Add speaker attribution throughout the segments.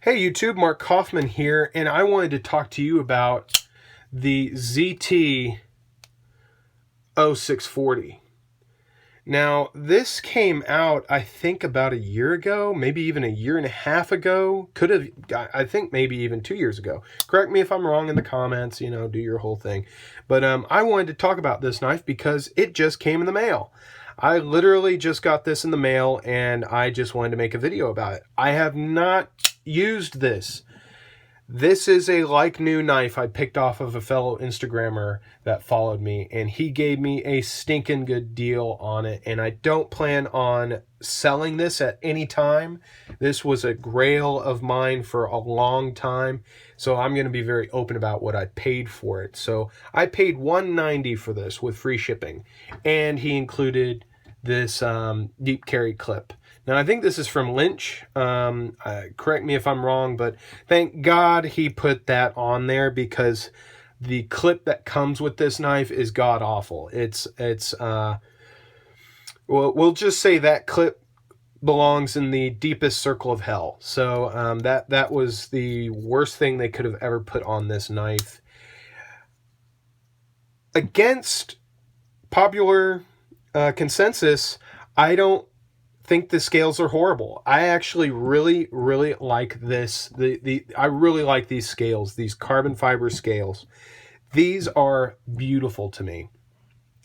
Speaker 1: Hey YouTube, Mark Kaufman here, and I wanted to talk to you about the ZT 0640. Now, this came out, I think, about a year ago, maybe even a year and a half ago. Could have, I think, maybe even 2 years ago. Correct me if I'm wrong in the comments, do your whole thing. But I wanted to talk about this knife because it just came in the mail. I literally just got this in the mail, and I just wanted to make a video about it. I have not used this. This is a like new knife I picked off of a fellow Instagrammer that followed me, and he gave me a stinking good deal on it, and I don't plan on selling this at any time. This was a grail of mine for a long time, so I'm going to be very open about what I paid for it. So I paid $190 for this with free shipping, and he included this deep carry clip. Now, I think this is from Lynch. Correct me if I'm wrong, but thank God he put that on there because the clip that comes with this knife is god-awful. We'll just say that clip belongs in the deepest circle of hell. So that was the worst thing they could have ever put on this knife. Against popular consensus, I don't think the scales are horrible. I actually really like this. I really like these scales, these carbon fiber scales. These are beautiful to me.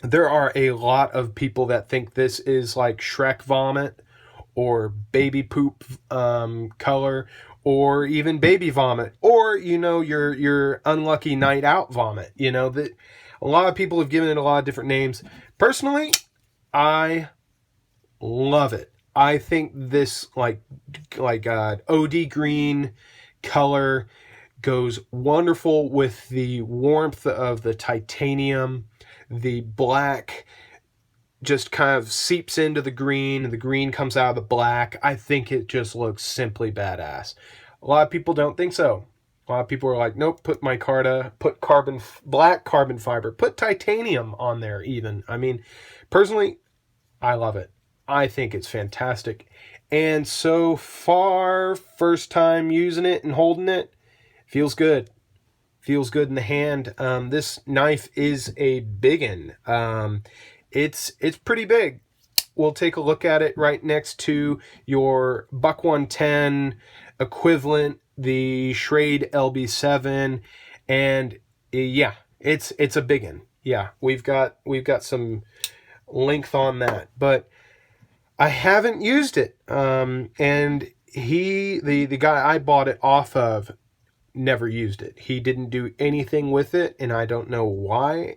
Speaker 1: There are a lot of people that think this is like Shrek vomit or baby poop color, or even baby vomit, or your unlucky night out vomit. That a lot of people have given it a lot of different names. Personally, I love it. I think this like OD green color goes wonderful with the warmth of the titanium. The black just kind of seeps into the green, and the green comes out of the black. I think it just looks simply badass. A lot of people don't think so. A lot of people are like, nope, put micarta, put black carbon fiber, put titanium on there even. I mean, personally, I love it. I think it's fantastic. And so far, first time using it and holding it, feels good. Feels good in the hand. This knife is a biggin. It's pretty big. We'll take a look at it right next to your Buck 110 equivalent, the Schrade LB7, and yeah, it's a biggin. Yeah, we've got some length on that, but I haven't used it. And the guy I bought it off of never used it. He didn't do anything with it, and I don't know why.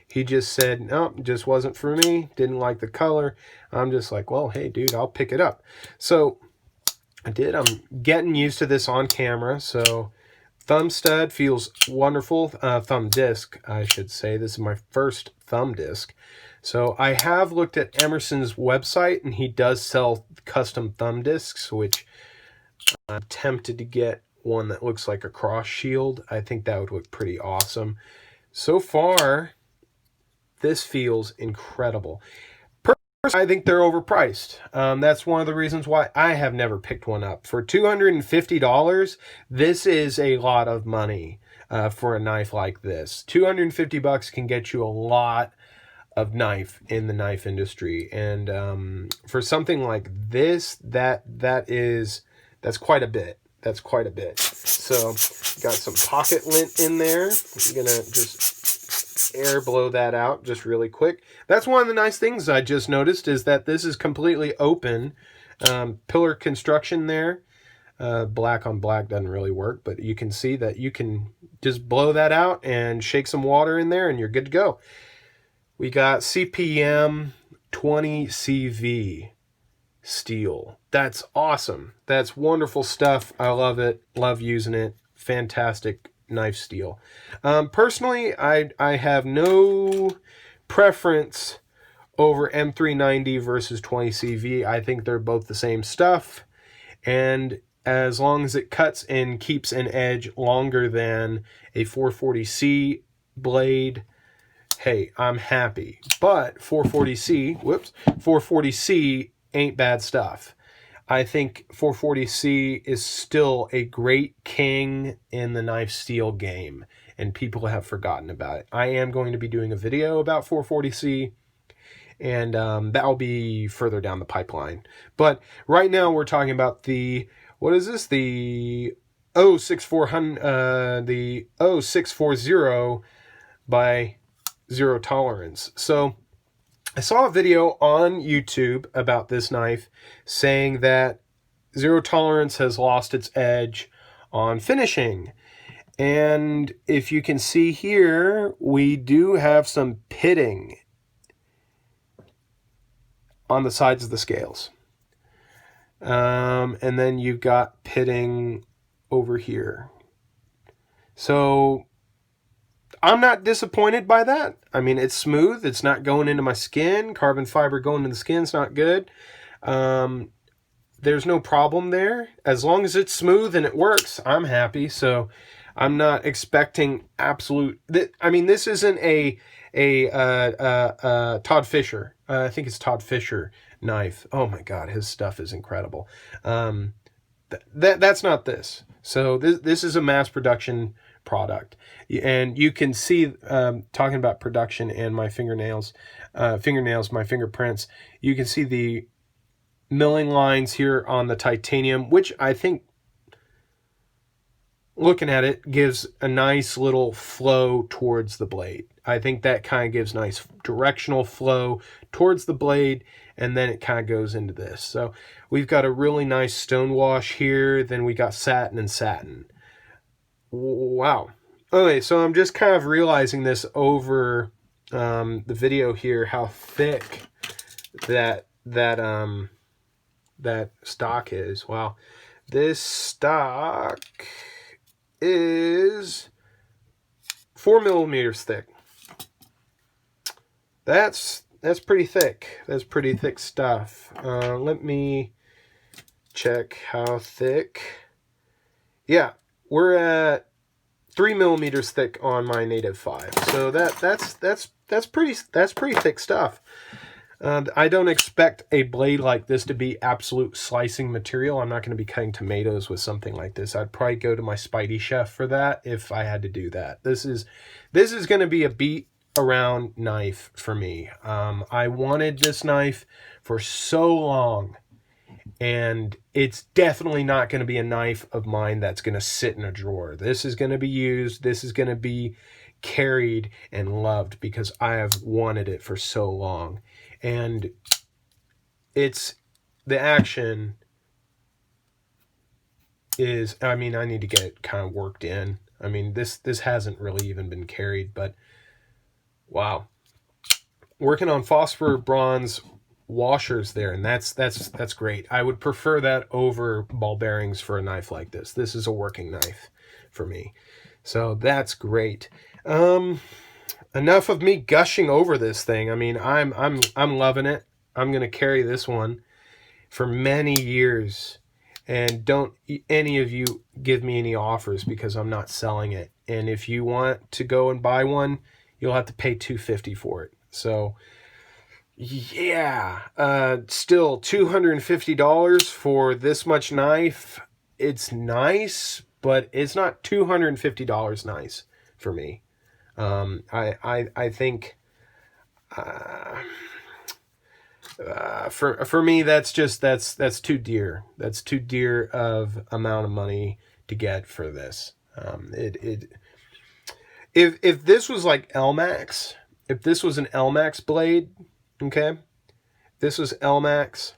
Speaker 1: He just said, no, it just wasn't for me. Didn't like the color. I'm just like, well, hey, dude, I'll pick it up. So I did. I'm getting used to this on camera. So thumb stud feels wonderful. Thumb disc, I should say. This is my first thumb disc. So I have looked at Emerson's website, and he does sell custom thumb discs, which I'm tempted to get one that looks like a cross shield. I think that would look pretty awesome. So far, this feels incredible. Personally, I think they're overpriced. That's one of the reasons why I have never picked one up. For $250, this is a lot of money for a knife like this. $250 can get you a lot of knife in the knife industry, and for something like this, that's quite a bit. That's quite a bit. So got some pocket lint in there. I'm gonna just air blow that out just really quick. That's one of the nice things I just noticed, is that this is completely open. Pillar construction there. Black on black doesn't really work, but you can see that you can just blow that out and shake some water in there, and you're good to go. We got CPM 20 CV steel. That's awesome. That's wonderful stuff. I love it. Love using it. Fantastic knife steel. Personally, I have no preference over M390 versus 20 CV. I think they're both the same stuff. And as long as it cuts and keeps an edge longer than a 440C blade, hey, I'm happy. But 440C ain't bad stuff. I think 440C is still a great king in the knife steel game, and people have forgotten about it. I am going to be doing a video about 440C, and that'll be further down the pipeline. But right now we're talking about the, what is this? The 0640 by Zero Tolerance. So I saw a video on YouTube about this knife saying that Zero Tolerance has lost its edge on finishing. And if you can see here, we do have some pitting on the sides of the scales. And then you've got pitting over here. So I'm not disappointed by that. I mean, it's smooth. It's not going into my skin. Carbon fiber going into the skin is not good. There's no problem there. As long as it's smooth and it works, I'm happy. So I'm not expecting absolute... I mean, this isn't a Todd Fisher. I think it's Todd Fisher knife. Oh my God, his stuff is incredible. That's not this. So this is a mass production product, and you can see, talking about production and my fingernails, my fingerprints, you can see the milling lines here on the titanium, which I think, looking at it, gives a nice little flow towards the blade. I think that kind of gives nice directional flow towards the blade, and then it kind of goes into this. So we've got a really nice stone wash here, then we got satin and satin. Wow. Okay, so I'm just kind of realizing this over the video here, how thick that stock is. Wow. This stock is 4 millimeters thick. That's pretty thick. That's pretty thick stuff. Let me check how thick. Yeah, we're at 3 millimeters thick on my Native 5. So that's pretty thick stuff. I don't expect a blade like this to be absolute slicing material. I'm not going to be cutting tomatoes with something like this. I'd probably go to my Spidey Chef for that if I had to do that. This is going to be a beat around knife for me. I wanted this knife for so long, and it's definitely not going to be a knife of mine that's going to sit in a drawer. This is going to be used. This is going to be carried and loved because I have wanted it for so long. And it's, the action is, I mean, I need to get it kind of worked in. I mean, this hasn't really even been carried, but wow. Working on phosphor bronze washers there, and that's great. I would prefer that over ball bearings for a knife like this. This is a working knife for me. So that's great. Enough of me gushing over this thing. I mean, I'm loving it. I'm going to carry this one for many years, and don't any of you give me any offers because I'm not selling it. And if you want to go and buy one, you'll have to pay $250 for it. So yeah, still $250 for this much knife. It's nice, but it's not $250 nice for me. I think for me that's too dear. That's too dear of amount of money to get for this. If this was like LMAX, if this was an LMAX blade, okay, this was LMAX,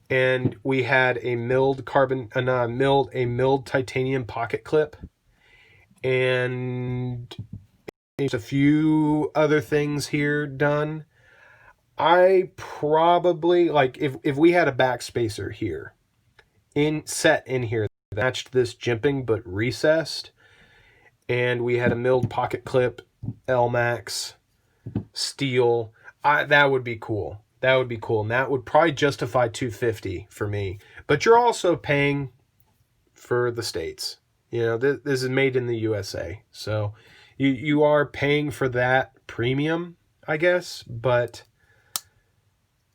Speaker 1: and we had a milled milled titanium pocket clip, and a few other things here done, I probably, like, if we had a backspacer here set in here that matched this jimping but recessed, and we had a milled pocket clip, LMAX, steel, that would be cool. That would be cool, and that would probably justify $250 for me. But you're also paying for the States. You know, this is made in the USA, so you are paying for that premium, I guess, but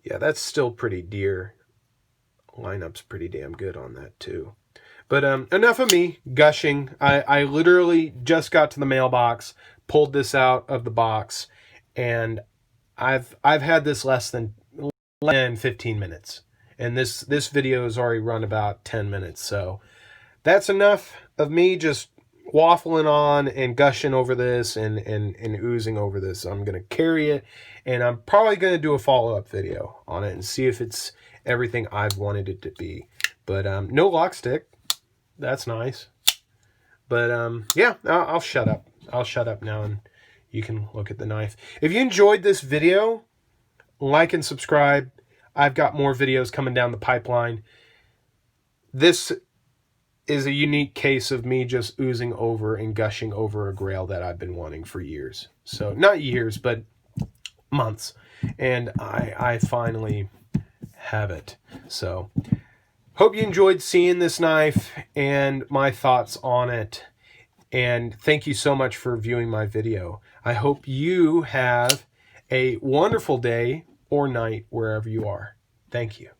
Speaker 1: yeah, that's still pretty dear. Lineup's pretty damn good on that too. But enough of me gushing. I literally just got to the mailbox, pulled this out of the box, and I've had this less than 15 minutes. And this video has already run about 10 minutes. So that's enough of me just waffling on and gushing over this and oozing over this. I'm going to carry it, and I'm probably going to do a follow-up video on it and see if it's everything I've wanted it to be. But no lock stick. That's nice. But yeah, I'll shut up. I'll shut up now, and you can look at the knife. If you enjoyed this video, like and subscribe. I've got more videos coming down the pipeline. This is a unique case of me just oozing over and gushing over a grail that I've been wanting for years. So not years, but months. And I finally have it. So hope you enjoyed seeing this knife and my thoughts on it. And thank you so much for viewing my video. I hope you have a wonderful day or night wherever you are. Thank you.